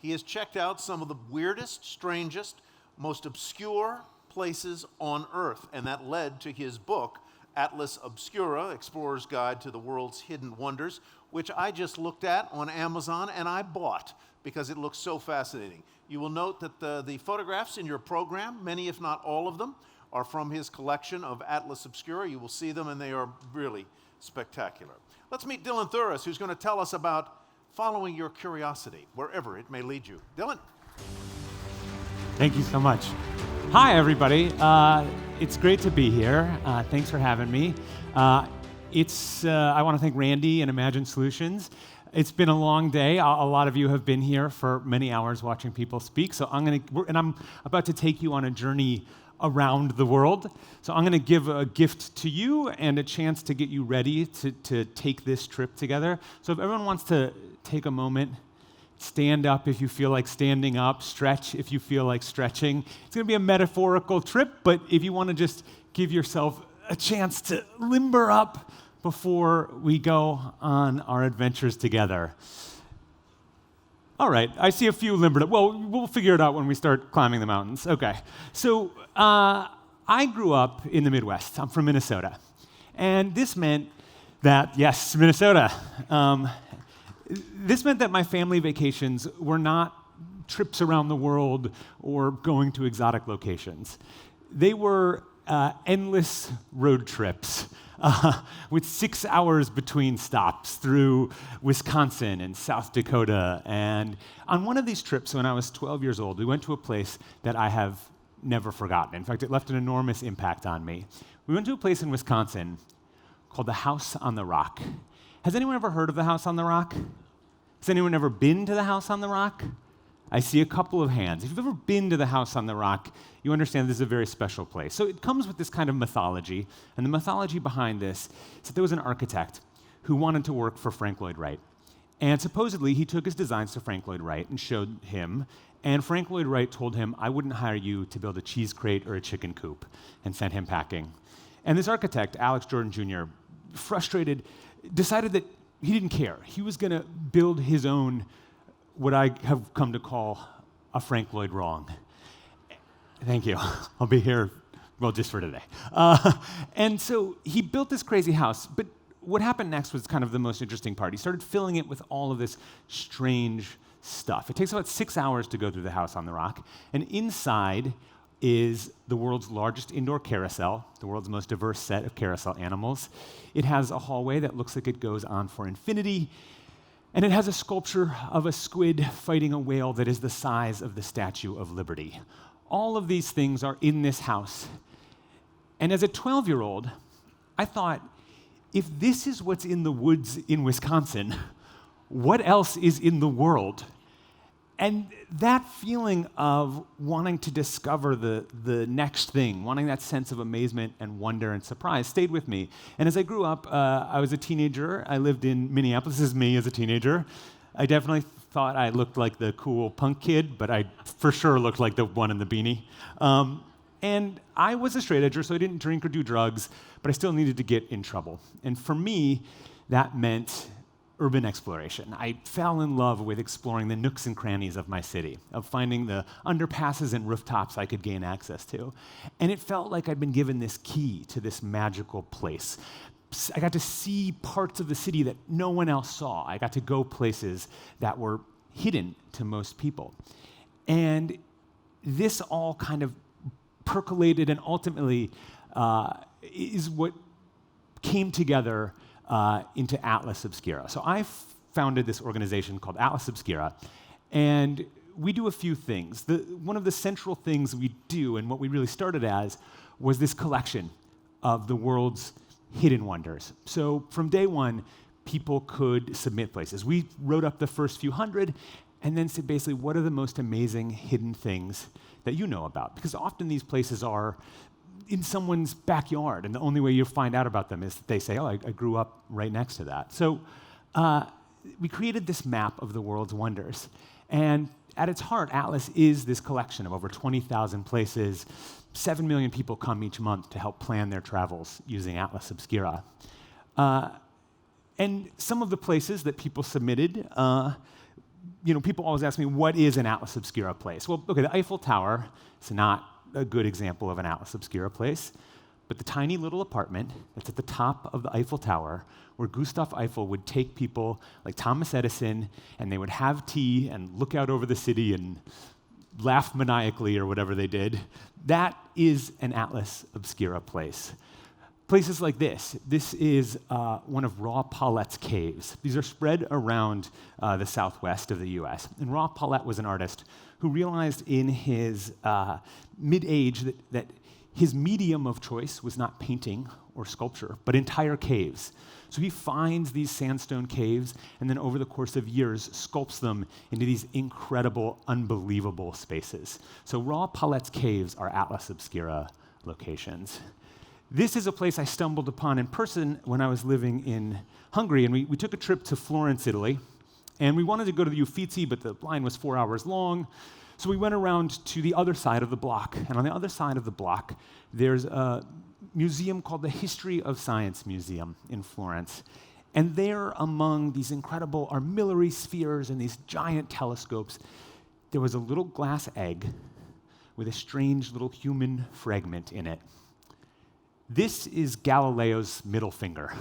He has checked out some of the weirdest, strangest, most obscure places on Earth, and that led to his book, Atlas Obscura, Explorer's Guide to the World's Hidden Wonders, which I just looked at on Amazon and I bought because it looks so fascinating. You will note that the photographs in your program, many if not all of them, are from his collection of Atlas Obscura. You will see them and they are really spectacular. Let's meet Dylan Thuras, who's going to tell us about following your curiosity, wherever it may lead you. Dylan. Thank you so much. Hi, everybody. It's great to be here. Thanks for having me. I want to thank Randy and Imagine Solutions. It's been a long day. A lot of you have been here for many hours watching people speak. So I'm about to take you on a journey around the world. So I'm going to give a gift to you and a chance to get you ready to take this trip together. So if everyone wants to take a moment, stand up if you feel like standing up, stretch if you feel like stretching. It's going to be a metaphorical trip, but if you want to just give yourself a chance to limber up before we go on our adventures together. All right, I see a few limbered up. Well, we'll figure it out when we start climbing the mountains. Okay, so I grew up in the Midwest. I'm from Minnesota. And this meant that, yes, Minnesota. This meant that my family vacations were not trips around the world or going to exotic locations. They were endless road trips with 6 hours between stops through Wisconsin and South Dakota. And on one of these trips, when I was 12 years old, we went to a place that I have never forgotten. In fact, it left an enormous impact on me. We went to a place in Wisconsin called the House on the Rock. Has anyone ever heard of the House on the Rock? Has anyone ever been to the House on the Rock? I see a couple of hands. If you've ever been to the House on the Rock, you understand this is a very special place. So it comes with this kind of mythology, and the mythology behind this is that there was an architect who wanted to work for Frank Lloyd Wright. And supposedly, he took his designs to Frank Lloyd Wright and showed him, and Frank Lloyd Wright told him, I wouldn't hire you to build a cheese crate or a chicken coop, and sent him packing. And this architect, Alex Jordan Jr., frustrated, decided that he didn't care. He was going to build his own, what I have come to call a Frank Lloyd wrong. Thank you. I'll be here, well, just for today. And so he built this crazy house, but what happened next was kind of the most interesting part. He started filling it with all of this strange stuff. It takes about 6 hours to go through the House on the Rock, and inside is the world's largest indoor carousel, the world's most diverse set of carousel animals. It has a hallway that looks like it goes on for infinity, and it has a sculpture of a squid fighting a whale that is the size of the Statue of Liberty. All of these things are in this house. And as a 12-year-old, I thought, if this is what's in the woods in Wisconsin, what else is in the world? And that feeling of wanting to discover the next thing, wanting that sense of amazement and wonder and surprise stayed with me. And as I grew up, I was a teenager. I lived in Minneapolis. This is me as a teenager. I definitely thought I looked like the cool punk kid, but I for sure looked like the one in the beanie. And I was a straight edger, so I didn't drink or do drugs, but I still needed to get in trouble. And for me, that meant urban exploration. I fell in love with exploring the nooks and crannies of my city, of finding the underpasses and rooftops I could gain access to. And it felt like I'd been given this key to this magical place. I got to see parts of the city that no one else saw. I got to go places that were hidden to most people. And this all kind of percolated and ultimately is what came together into Atlas Obscura. So I founded this organization called Atlas Obscura, and we do a few things. One of the central things we do, and what we really started as, was this collection of the world's hidden wonders. So from day one, people could submit places. We wrote up the first few hundred, and then said basically, what are the most amazing hidden things that you know about? Because often these places are in someone's backyard, and the only way you find out about them is that they say, oh, I grew up right next to that. So we created this map of the world's wonders. And at its heart, Atlas is this collection of over 20,000 places. 7 million people come each month to help plan their travels using Atlas Obscura. And some of the places that people submitted people always ask me, what is an Atlas Obscura place? Well, okay, the Eiffel Tower is not a good example of an Atlas Obscura place, but the tiny little apartment that's at the top of the Eiffel Tower, where Gustav Eiffel would take people like Thomas Edison, and they would have tea and look out over the city and laugh maniacally or whatever they did, that is an Atlas Obscura place. Places like this. This is one of Raw Paulette's caves. These are spread around the southwest of the US. And Raw Paulette was an artist who realized in his mid-age that his medium of choice was not painting or sculpture, but entire caves. So he finds these sandstone caves, and then over the course of years, sculpts them into these incredible, unbelievable spaces. So Raw Paulette's caves are Atlas Obscura locations. This is a place I stumbled upon in person when I was living in Hungary, and we took a trip to Florence, Italy, and we wanted to go to the Uffizi, but the line was 4 hours long, so we went around to the other side of the block, and on the other side of the block, there's a museum called the History of Science Museum in Florence, and there, among these incredible armillary spheres and these giant telescopes, there was a little glass egg with a strange little human fragment in it. This is Galileo's middle finger.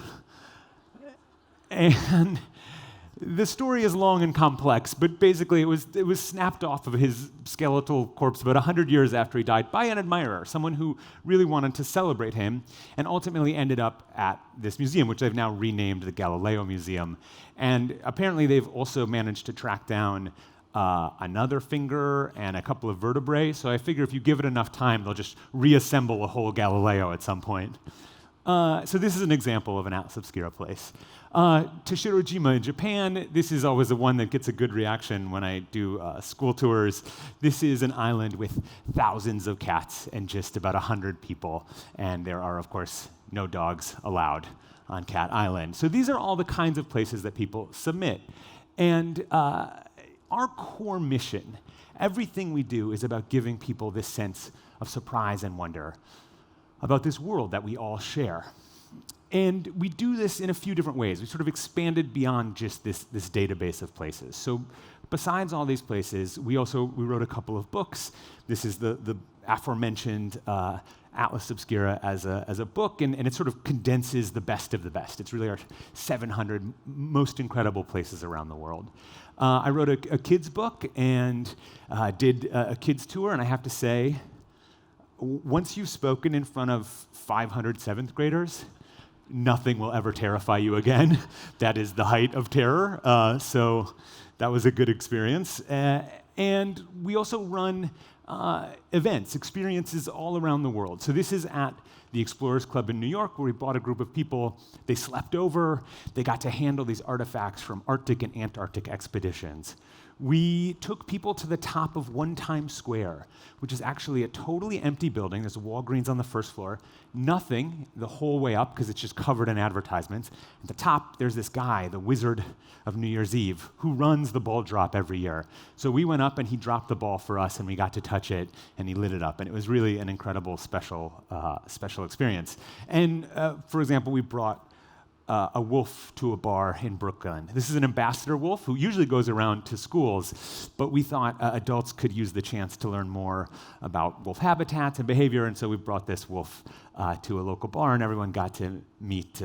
And the story is long and complex, but basically it was snapped off of his skeletal corpse about 100 years after he died by an admirer, someone who really wanted to celebrate him, and ultimately ended up at this museum, which they've now renamed the Galileo Museum. And apparently they've also managed to track down another finger and a couple of vertebrae, so I figure if you give it enough time, they'll just reassemble a whole Galileo at some point. So this is an example of an Atlas Obscura place. Toshirojima in Japan, this is always the one that gets a good reaction when I do school tours. This is an island with thousands of cats and just about 100 people, and there are, of course, no dogs allowed on Cat Island. So these are all the kinds of places that people submit. And our core mission, everything we do is about giving people this sense of surprise and wonder about this world that we all share. And we do this in a few different ways. We sort of expanded beyond just this database of places. So besides all these places, we wrote a couple of books. This is the aforementioned Atlas Obscura as a book, and it sort of condenses the best of the best. It's really our 700 most incredible places around the world. I wrote a kids book and did a kids tour, and I have to say, once you've spoken in front of 500 seventh graders, nothing will ever terrify you again. That is the height of terror, so that was a good experience. And we also run events, experiences all around the world. So this is at the Explorers Club in New York, where we brought a group of people. They slept over. They got to handle these artifacts from Arctic and Antarctic expeditions. We took people to the top of One Times Square, which is actually a totally empty building. There's a Walgreens on the first floor. Nothing the whole way up, because it's just covered in advertisements. At the top, there's this guy, the Wizard of New Year's Eve, who runs the ball drop every year. So we went up, and he dropped the ball for us, and we got to touch it, and he lit it up. And it was really an incredible, special experience. And, for example, we brought a wolf to a bar in Brooklyn. This is an ambassador wolf who usually goes around to schools, but we thought adults could use the chance to learn more about wolf habitats and behavior, and so we brought this wolf to a local bar, and everyone got to meet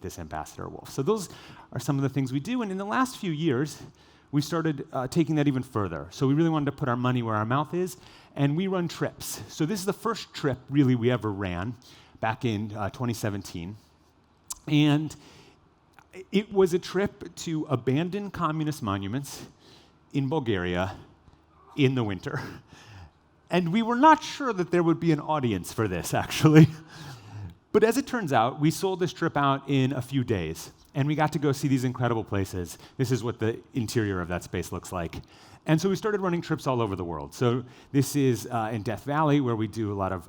this ambassador wolf. So those are some of the things we do, and in the last few years, we started taking that even further. So we really wanted to put our money where our mouth is, and we run trips. So this is the first trip, really, we ever ran back in 2017. And it was a trip to abandoned communist monuments in Bulgaria in the winter. And we were not sure that there would be an audience for this, actually. But as it turns out, we sold this trip out in a few days, and we got to go see these incredible places. This is what the interior of that space looks like. And so we started running trips all over the world. So this is in Death Valley, where we do a lot of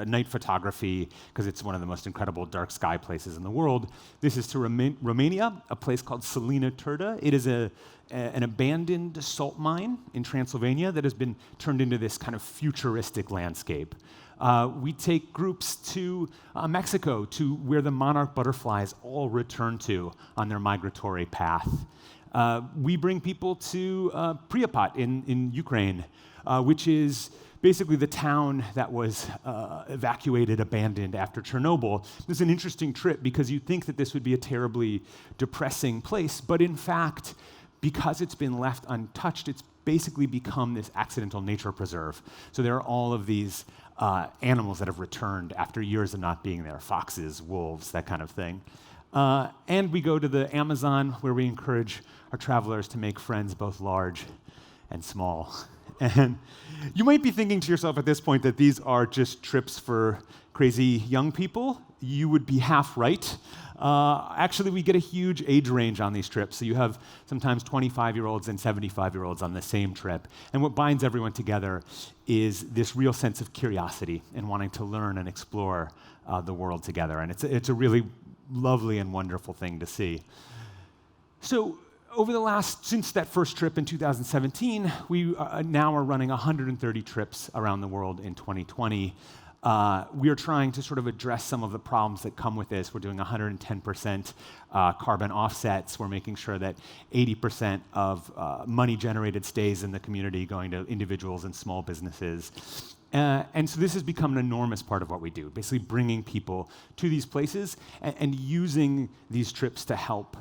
night photography, because it's one of the most incredible dark sky places in the world. This is to Romania, a place called Salina Turda. It is an abandoned salt mine in Transylvania that has been turned into this kind of futuristic landscape. We take groups to Mexico, to where the monarch butterflies all return to on their migratory path. We bring people to Pripyat in Ukraine, which is basically the town that was evacuated, abandoned after Chernobyl. This is an interesting trip because you'd think that this would be a terribly depressing place, but in fact, because it's been left untouched, it's basically become this accidental nature preserve. So there are all of these animals that have returned after years of not being there, foxes, wolves, that kind of thing. And we go to the Amazon, where we encourage our travelers to make friends both large and small. And you might be thinking to yourself at this point that these are just trips for crazy young people. You would be half right. Actually, we get a huge age range on these trips. So you have sometimes 25-year-olds and 75-year-olds on the same trip. And what binds everyone together is this real sense of curiosity and wanting to learn and explore the world together. And it's a really lovely and wonderful thing to see. So since that first trip in 2017, we now are running 130 trips around the world in 2020. We are trying to sort of address some of the problems that come with this. We're doing 110% carbon offsets. We're making sure that 80% of money generated stays in the community, going to individuals and small businesses. And so this has become an enormous part of what we do, basically bringing people to these places and using these trips to help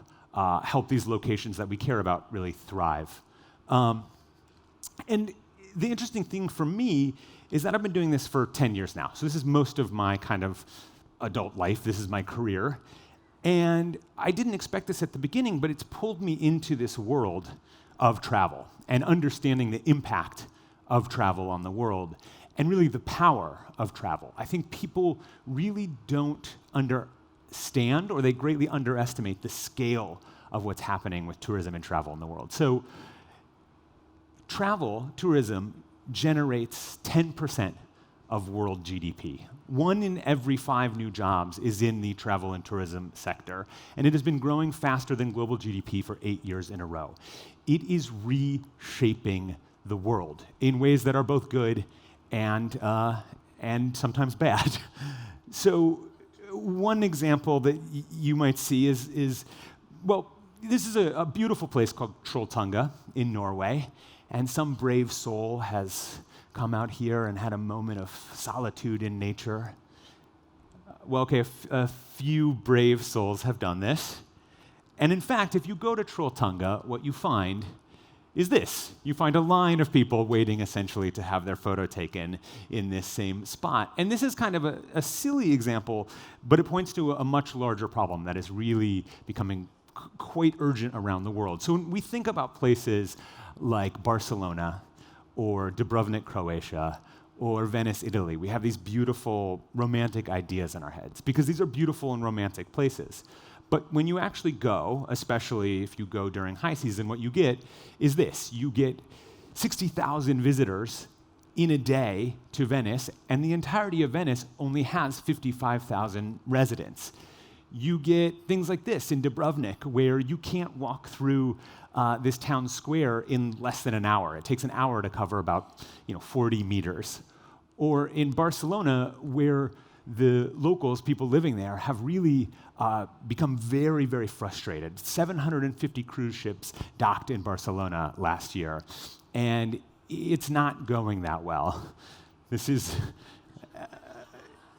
these locations that we care about really thrive. And the interesting thing for me is that I've been doing this for 10 years now. So this is most of my kind of adult life. This is my career. And I didn't expect this at the beginning, but it's pulled me into this world of travel and understanding the impact of travel on the world and really the power of travel. I think people really don't understand, or they greatly underestimate the scale of what's happening with tourism and travel in the world. So tourism generates 10% of world GDP. 1 in every 5 new jobs is in the travel and tourism sector, and it has been growing faster than global GDP for 8 years in a row. It is reshaping the world in ways that are both good and sometimes bad. So one example that you might see is this is a beautiful place called Trolltunga in Norway, and some brave soul has come out here and had a moment of solitude in nature. A few brave souls have done this. And in fact, if you go to Trolltunga, what you find is this. You find a line of people waiting essentially to have their photo taken in this same spot. And this is kind of a silly example, but it points to a much larger problem that is really becoming quite urgent around the world. So when we think about places like Barcelona or Dubrovnik, Croatia, or Venice, Italy, we have these beautiful romantic ideas in our heads because these are beautiful and romantic places. But when you actually go, especially if you go during high season, what you get is this. You get 60,000 visitors in a day to Venice, and the entirety of Venice only has 55,000 residents. You get things like this in Dubrovnik, where you can't walk through this town square in less than an hour. It takes an hour to cover about 40 meters. Or in Barcelona, where the locals, people living there, have really become very, very frustrated. 750 cruise ships docked in Barcelona last year, and it's not going that well.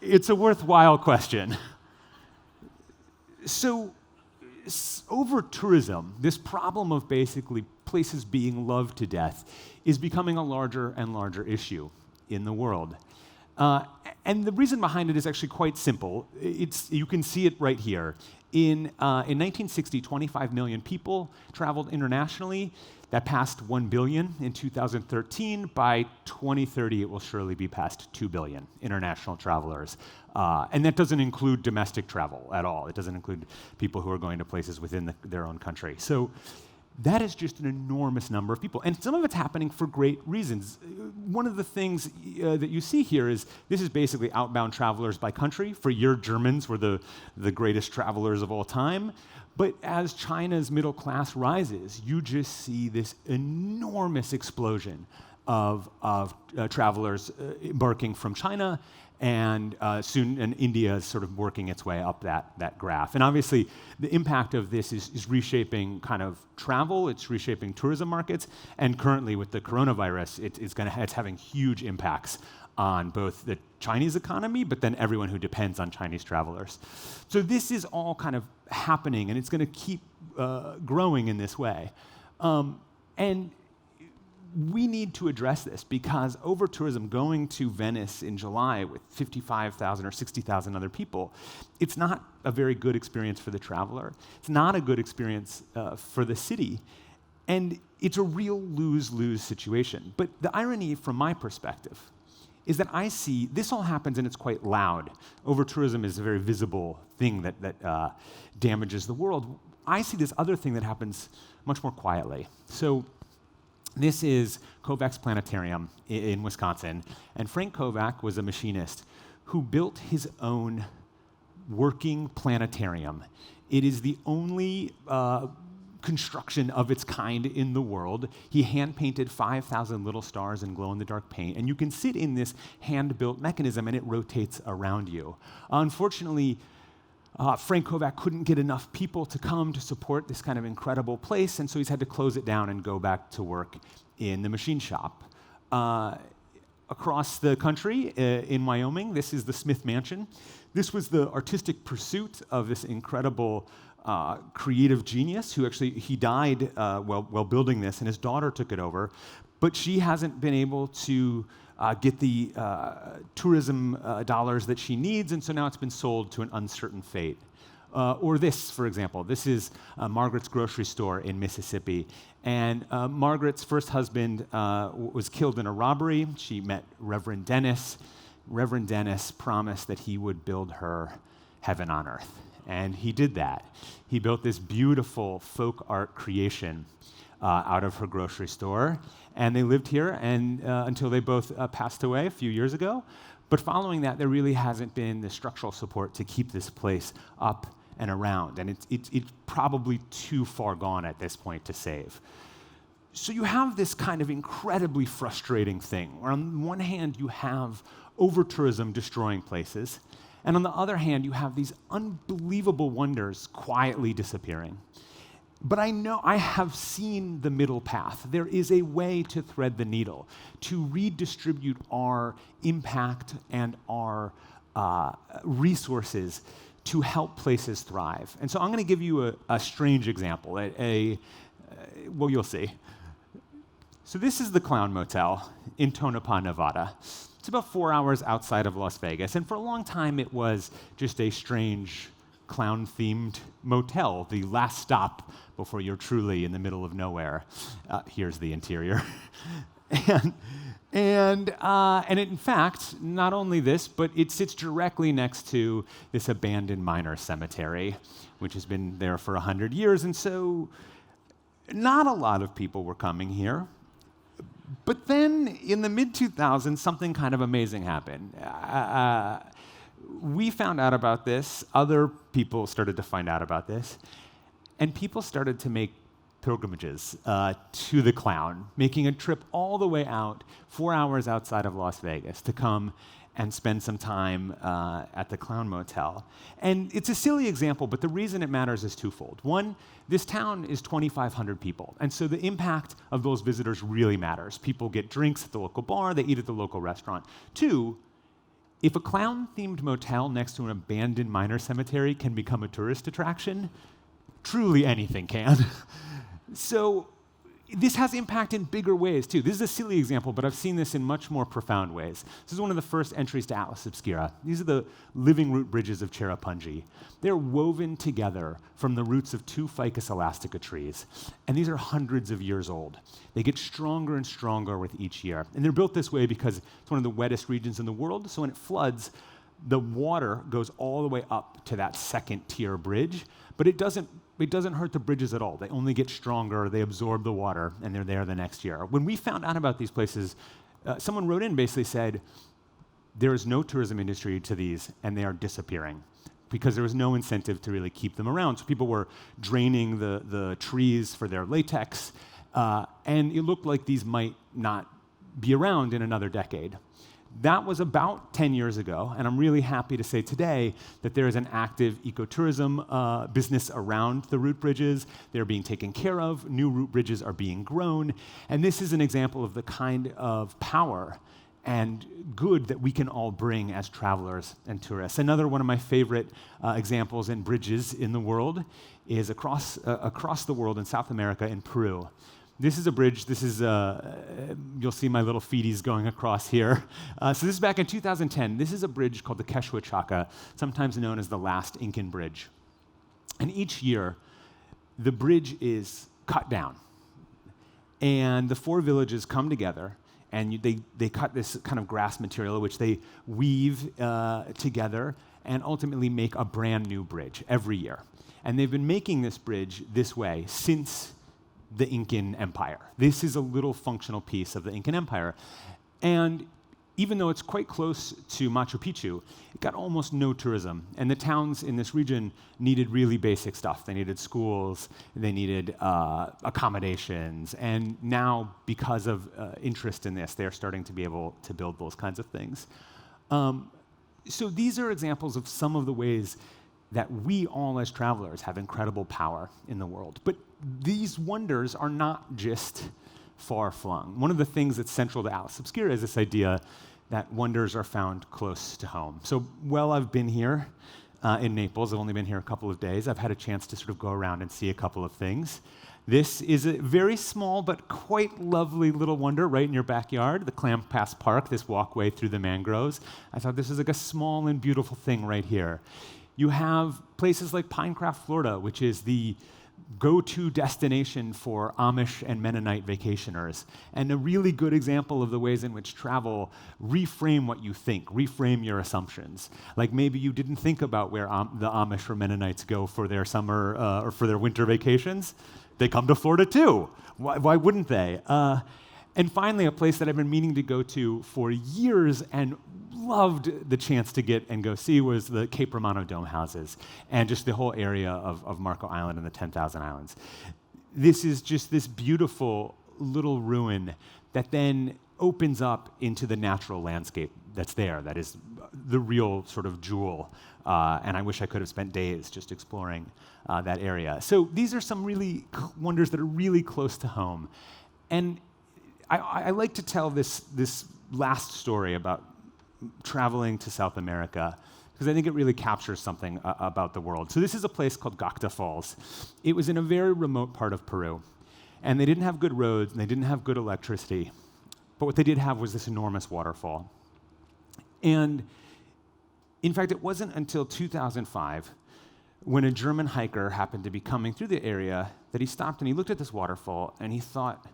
It's a worthwhile question. So over tourism, this problem of basically places being loved to death is becoming a larger and larger issue in the world. And the reason behind it is actually quite simple. You can see it right here. In 1960, 25 million people traveled internationally. That passed 1 billion in 2013. By 2030, it will surely be past 2 billion international travelers. And that doesn't include domestic travel at all. It doesn't include people who are going to places within their own country. So that is just an enormous number of people. And some of it's happening for great reasons. One of the things that you see here is this is basically outbound travelers by country. For year, Germans were the greatest travelers of all time. But as China's middle class rises, you just see this enormous explosion of travelers embarking from China and soon and India is sort of working its way up that graph. And obviously, the impact of this is reshaping kind of travel, it's reshaping tourism markets, and currently with the coronavirus, it's having huge impacts on both the Chinese economy, but then everyone who depends on Chinese travelers. So this is all kind of happening, and it's going to keep growing in this way. And we need to address this because over-tourism, going to Venice in July with 55,000 or 60,000 other people, it's not a very good experience for the traveler. It's not a good experience for the city. And it's a real lose-lose situation. But the irony from my perspective is that I see this all happens and it's quite loud. Over-tourism is a very visible thing that damages the world. I see this other thing that happens much more quietly. So this is Kovac's Planetarium in Wisconsin, and Frank Kovac was a machinist who built his own working planetarium. It is the only construction of its kind in the world. He hand-painted 5,000 little stars in glow-in-the-dark paint, and you can sit in this hand-built mechanism, and it rotates around you. Unfortunately, Frank Kovac couldn't get enough people to come to support this kind of incredible place, and so he's had to close it down and go back to work in the machine shop. Across the country, in Wyoming, this is the Smith Mansion. This was the artistic pursuit of this incredible creative genius who he died while building this, and his daughter took it over, but she hasn't been able to get the tourism dollars that she needs, and so now it's been sold to an uncertain fate. Or this, for example. This is Margaret's grocery store in Mississippi. And Margaret's first husband was killed in a robbery. She met Reverend Dennis. Reverend Dennis promised that he would build her heaven on earth. And he did that. He built this beautiful folk art creation out of her grocery store. And they lived here until they both passed away a few years ago. But following that, there really hasn't been the structural support to keep this place up and around. And it's probably too far gone at this point to save. So you have this kind of incredibly frustrating thing, where on one hand, you have over-tourism destroying places, and on the other hand, you have these unbelievable wonders quietly disappearing. But I know I have seen the middle path. There is a way to thread the needle, to redistribute our impact and our resources to help places thrive. And so I'm going to give you a strange example. Well, you'll see. So this is the Clown Motel in Tonopah, Nevada. It's about 4 hours outside of Las Vegas. And for a long time, it was just a strange clown-themed motel, the last stop before you're truly in the middle of nowhere. Here's the interior. And in fact, not only this, but it sits directly next to this abandoned miner cemetery, which has been there for 100 years. And so not a lot of people were coming here. But then in the mid-2000s, something kind of amazing happened. We found out about this. Other people started to find out about this. And people started to make pilgrimages to the Clown, making a trip all the way out, 4 hours outside of Las Vegas, to come and spend some time at the Clown Motel. And it's a silly example, but the reason it matters is twofold. One, this town is 2,500 people, and so the impact of those visitors really matters. People get drinks at the local bar, they eat at the local restaurant. Two, if a clown-themed motel next to an abandoned miner cemetery can become a tourist attraction, truly anything can. So this has impact in bigger ways, too. This is a silly example, but I've seen this in much more profound ways. This is one of the first entries to Atlas Obscura. These are the living root bridges of Cherrapunji. They're woven together from the roots of 2 Ficus elastica trees, and these are hundreds of years old. They get stronger and stronger with each year, and they're built this way because it's one of the wettest regions in the world, so when it floods, the water goes all the way up to that second-tier bridge, but it doesn't hurt the bridges at all. They only get stronger, they absorb the water, and they're there the next year. When we found out about these places, someone wrote in and basically said, there is no tourism industry to these, and they are disappearing, because there was no incentive to really keep them around. So people were draining the trees for their latex, and it looked like these might not be around in another decade. That was about 10 years ago, and I'm really happy to say today that there is an active ecotourism business around the root bridges. They're being taken care of, new root bridges are being grown, and this is an example of the kind of power and good that we can all bring as travelers and tourists. Another one of my favorite examples in bridges in the world is across the world in South America in Peru. This is a bridge. This is, you'll see my little feeties going across here. So this is back in 2010. This is a bridge called the Quechua Chaca, sometimes known as the last Incan bridge. And each year, the bridge is cut down. And the 4 villages come together, and they cut this kind of grass material, which they weave together, and ultimately make a brand new bridge every year. And they've been making this bridge this way since the Incan Empire. This is a little functional piece of the Incan Empire. And even though it's quite close to Machu Picchu, it got almost no tourism. And the towns in this region needed really basic stuff. They needed schools, they needed accommodations. And now, because of interest in this, they're starting to be able to build those kinds of things. So these are examples of some of the ways that we all as travelers have incredible power in the world. But these wonders are not just far-flung. One of the things that's central to Atlas Obscura is this idea that wonders are found close to home. So while I've been here in Naples, I've only been here a couple of days, I've had a chance to sort of go around and see a couple of things. This is a very small but quite lovely little wonder right in your backyard, the Clam Pass Park, this walkway through the mangroves. I thought this was like a small and beautiful thing right here. You have places like Pinecraft, Florida, which is the go-to destination for Amish and Mennonite vacationers, and a really good example of the ways in which travel reframe what you think, reframe your assumptions. Like maybe you didn't think about where the Amish or Mennonites go for their summer or for their winter vacations. They come to Florida too. Why wouldn't they? And finally, a place that I've been meaning to go to for years and loved the chance to get and go see was the Cape Romano Dome houses and just the whole area of Marco Island and the 10,000 Islands. This is just this beautiful little ruin that then opens up into the natural landscape that's there. That is the real sort of jewel. And I wish I could have spent days just exploring that area. So these are some really wonders that are really close to home. And I like to tell this last story about traveling to South America, because I think it really captures something about the world. So this is a place called Gacta Falls. It was in a very remote part of Peru, and they didn't have good roads, and they didn't have good electricity, but what they did have was this enormous waterfall. And in fact, it wasn't until 2005, when a German hiker happened to be coming through the area, that he stopped and he looked at this waterfall, and he thought,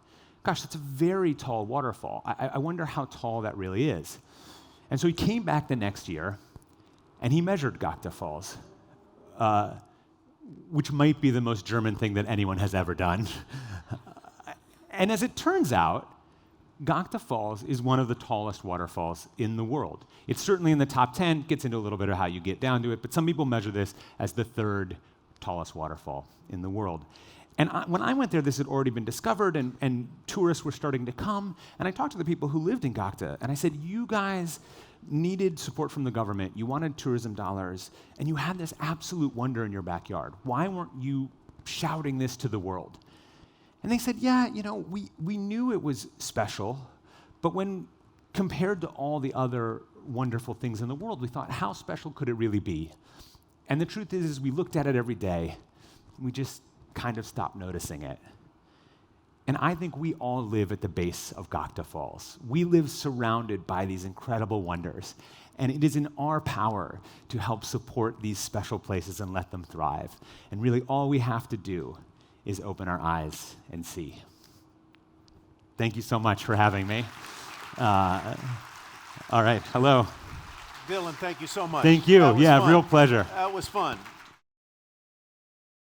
gosh, that's a very tall waterfall. I wonder how tall that really is. And so he came back the next year, and he measured Gacta Falls, which might be the most German thing that anyone has ever done. And as it turns out, Gacta Falls is one of the tallest waterfalls in the world. It's certainly in the top 10, gets into a little bit of how you get down to it, but some people measure this as the 3rd tallest waterfall in the world. And when I went there, this had already been discovered, and tourists were starting to come. And I talked to the people who lived in Gacta, and I said, you guys needed support from the government. You wanted tourism dollars, and you had this absolute wonder in your backyard. Why weren't you shouting this to the world? And they said, yeah, we knew it was special, but when compared to all the other wonderful things in the world, we thought, how special could it really be? And the truth is we looked at it every day. We just kind of stopped noticing it. And I think we all live at the base of Gacta Falls. We live surrounded by these incredible wonders. And it is in our power to help support these special places and let them thrive. And really all we have to do is open our eyes and see. Thank you so much for having me. All right, hello. Dylan, thank you so much. Thank you. Yeah, real pleasure. That was fun.